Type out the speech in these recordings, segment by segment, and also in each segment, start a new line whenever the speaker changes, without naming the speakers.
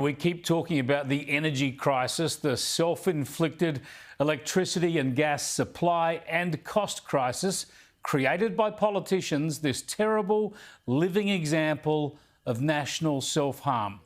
We keep talking about the energy crisis, the self-inflicted electricity and gas supply and cost crisis created by politicians, this terrible living example of national self-harm.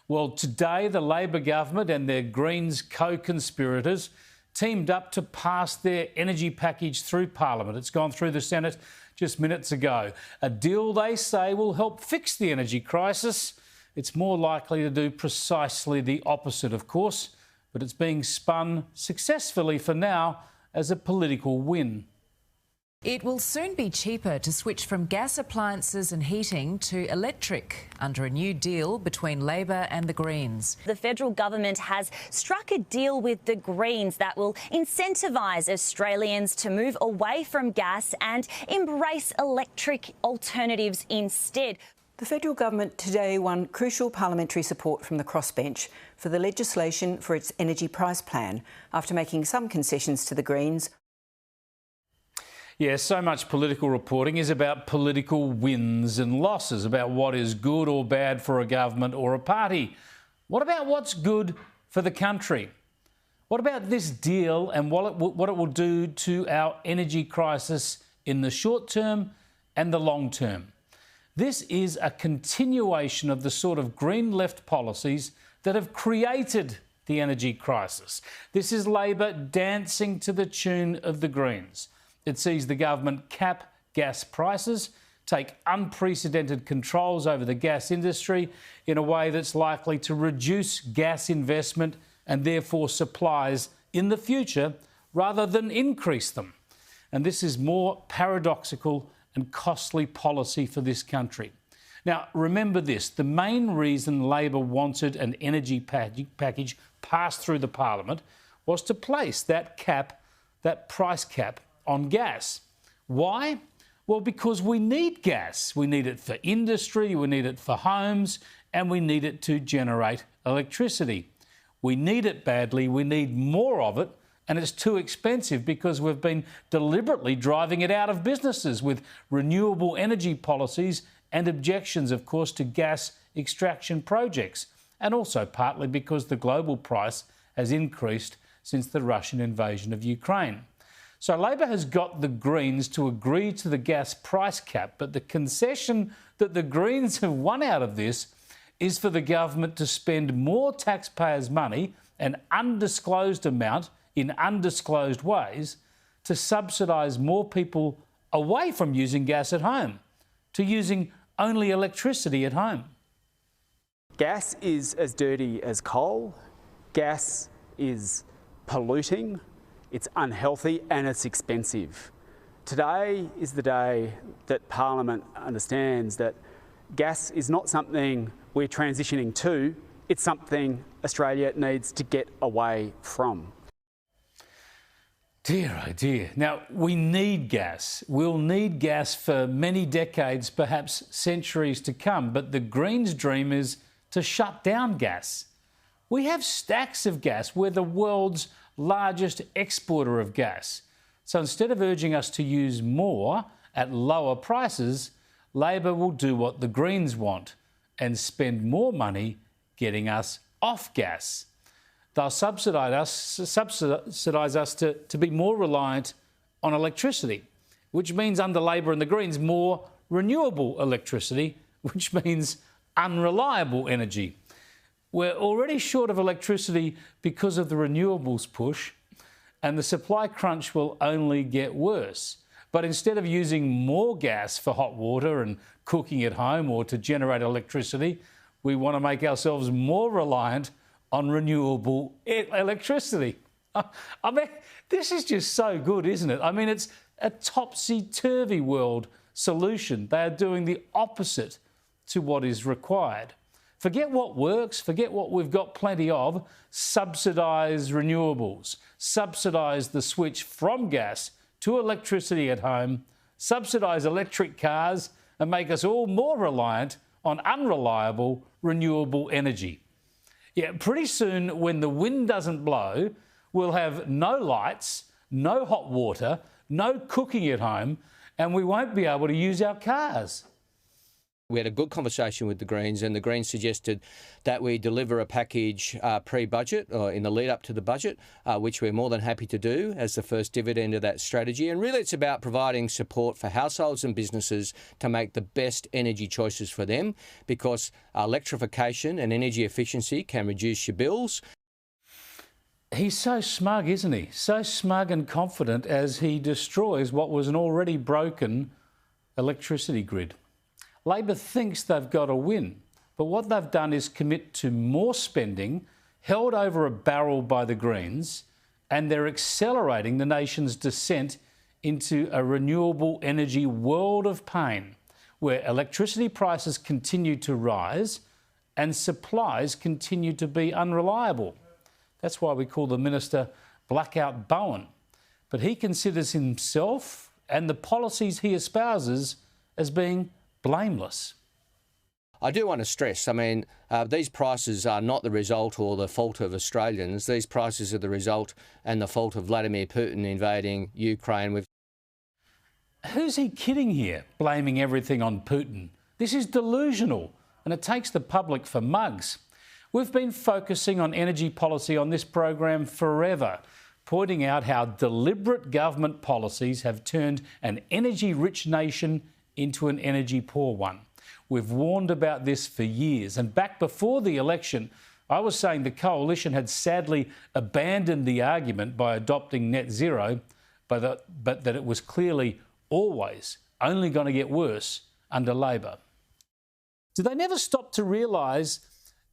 Well, today the Labor government and their Greens co-conspirators teamed up to pass their energy package through Parliament. It's gone through the Senate just minutes ago. A deal they say will help fix the energy crisis. It's more likely to do precisely the opposite, of course, but it's being spun successfully for now as a political win.
It will soon be cheaper to switch from gas appliances and heating to electric under a new deal between Labor and the Greens.
The federal government has struck a deal with the Greens that will incentivise Australians to move away from gas and embrace electric alternatives instead.
The federal government today won crucial parliamentary support from the crossbench for the legislation for its energy price plan after making some concessions to the Greens.
Yeah, so much political reporting is about political wins and losses, about what is good or bad for a government or a party. What about what's good for the country? What about this deal and what it will do to our energy crisis in the short term and the long term? This is a continuation of the sort of green left policies that have created the energy crisis. This is Labor dancing to the tune of the Greens. It sees the government cap gas prices, take unprecedented controls over the gas industry in a way that's likely to reduce gas investment and therefore supplies in the future rather than increase them. And this is more paradoxical and costly policy for this country. Now, remember this, the main reason Labor wanted an energy package passed through the Parliament was to place that cap, that price cap, on gas. Why? Well, because we need gas. We need it for industry, we need it for homes, and we need it to generate electricity. We need it badly, we need more of it, and it's too expensive because we've been deliberately driving it out of businesses with renewable energy policies and objections, of course, to gas extraction projects, and also partly because the global price has increased since the Russian invasion of Ukraine. So Labor has got the Greens to agree to the gas price cap, but the concession that the Greens have won out of this is for the government to spend more taxpayers' money, an undisclosed amount in undisclosed ways, to subsidise more people away from using gas at home, to using only electricity at home.
Gas is as dirty as coal. Gas is polluting. It's unhealthy and it's expensive. Today is the day that Parliament understands that gas is not something we're transitioning to, it's something Australia needs to get away from.
Dear, oh dear. Now, we need gas. We'll need gas for many decades, perhaps centuries to come, but the Greens' dream is to shut down gas. We have stacks of gas. We're the world's largest exporter of gas. So instead of urging us to use more at lower prices, Labor will do what the Greens want and spend more money getting us off gas. They'll subsidise us to be more reliant on electricity, which means under Labor and the Greens more renewable electricity, which means unreliable energy. We're already short of electricity because of the renewables push, and the supply crunch will only get worse. But instead of using more gas for hot water and cooking at home or to generate electricity, we want to make ourselves more reliant on renewable electricity. I mean, this is just so good, isn't it? I mean, it's a topsy-turvy world solution. They are doing the opposite to what is required. Forget what works, forget what we've got plenty of, subsidise renewables, subsidise the switch from gas to electricity at home, subsidise electric cars and make us all more reliant on unreliable renewable energy. Yeah, pretty soon when the wind doesn't blow, we'll have no lights, no hot water, no cooking at home, and we won't be able to use our cars.
We had a good conversation with the Greens, and the Greens suggested that we deliver a package pre-budget or in the lead up to the budget, which we're more than happy to do as the first dividend of that strategy. And really it's about providing support for households and businesses to make the best energy choices for them, because electrification and energy efficiency can reduce your bills.
He's so smug, isn't he? So smug and confident as he destroys what was an already broken electricity grid. Labor thinks they've got a win, but what they've done is commit to more spending, held over a barrel by the Greens, and they're accelerating the nation's descent into a renewable energy world of pain, where electricity prices continue to rise and supplies continue to be unreliable. That's why we call the minister Blackout Bowen. But he considers himself and the policies he espouses as being blameless.
I do want to stress, these prices are not the result or the fault of Australians. These prices are the result and the fault of Vladimir Putin invading Ukraine.
Who's he kidding here, blaming everything on Putin? This is delusional, and it takes the public for mugs. We've been focusing on energy policy on this program forever, pointing out how deliberate government policies have turned an energy-rich nation into an energy-poor one. We've warned about this for years, and back before the election, I was saying the coalition had sadly abandoned the argument by adopting net zero, but that it was clearly always only going to get worse under Labor. Do they never stop to realise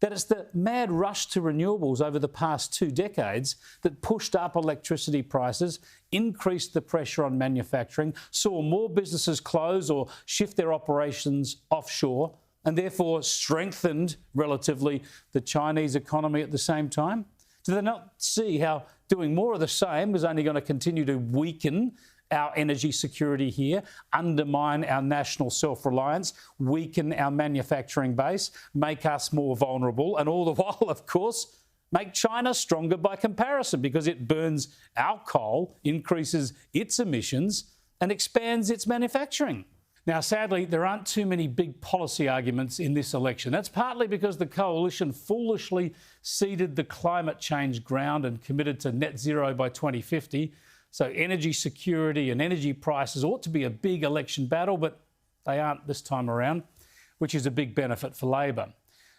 that it's the mad rush to renewables over the past 2 decades that pushed up electricity prices, increased the pressure on manufacturing, saw more businesses close or shift their operations offshore, and therefore strengthened, relatively, the Chinese economy at the same time? Do they not see how doing more of the same is only going to continue to weaken our energy security here, undermine our national self-reliance, weaken our manufacturing base, make us more vulnerable, and all the while, of course, make China stronger by comparison because it burns our coal, increases its emissions, and expands its manufacturing? Now, sadly, there aren't too many big policy arguments in this election. That's partly because the coalition foolishly ceded the climate change ground and committed to net zero by 2050. So energy security and energy prices ought to be a big election battle, but they aren't this time around, which is a big benefit for Labor,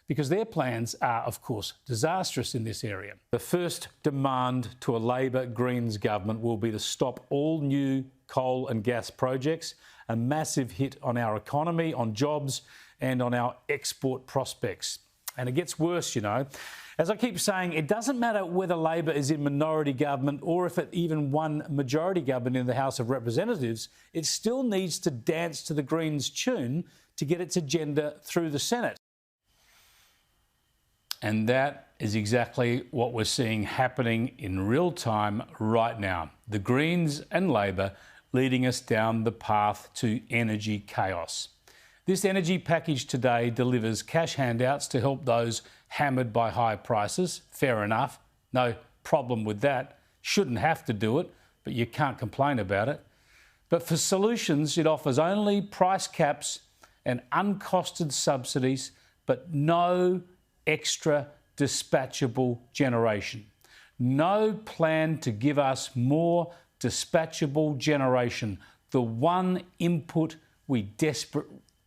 because their plans are, of course, disastrous in this area. The first demand to a Labor-Greens government will be to stop all new coal and gas projects, a massive hit on our economy, on jobs, and on our export prospects. And it gets worse, you know. As I keep saying, it doesn't matter whether Labor is in minority government or if it even won majority government in the House of Representatives, it still needs to dance to the Greens' tune to get its agenda through the Senate. And that is exactly what we're seeing happening in real time right now. The Greens and Labor leading us down the path to energy chaos. This energy package today delivers cash handouts to help those hammered by high prices. Fair enough. No problem with that. Shouldn't have to do it, but you can't complain about it. But for solutions, it offers only price caps and uncosted subsidies, but no extra dispatchable generation. No plan to give us more dispatchable generation, the one input we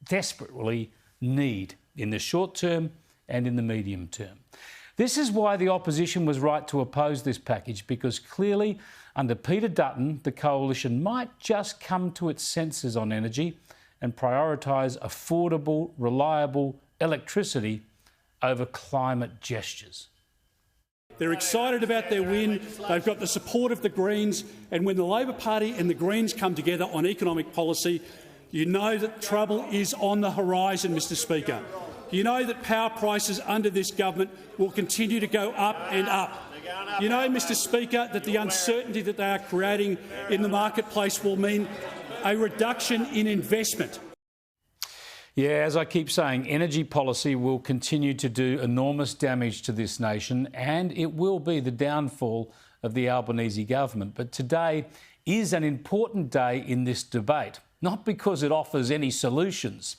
desperately need in the short term and in the medium term. This is why the opposition was right to oppose this package, because clearly under Peter Dutton, the coalition might just come to its senses on energy and prioritise affordable, reliable electricity over climate gestures.
They're excited about their win. They've got the support of the Greens. And when the Labor Party and the Greens come together on economic policy, you know that trouble is on the horizon, Mr Speaker. You know that power prices under this government will continue to go up and up. You know, Mr Speaker, that the uncertainty that they are creating in the marketplace will mean a reduction in investment.
Yeah, as I keep saying, energy policy will continue to do enormous damage to this nation, and it will be the downfall of the Albanese government. But today is an important day in this debate, not because it offers any solutions,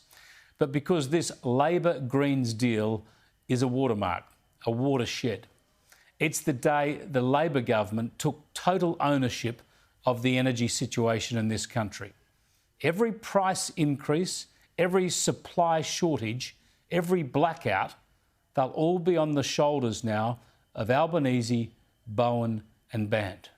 but because this Labor-Greens deal is a watermark, a watershed. It's the day the Labor government took total ownership of the energy situation in this country. Every price increase, every supply shortage, every blackout, they'll all be on the shoulders now of Albanese, Bowen and Band.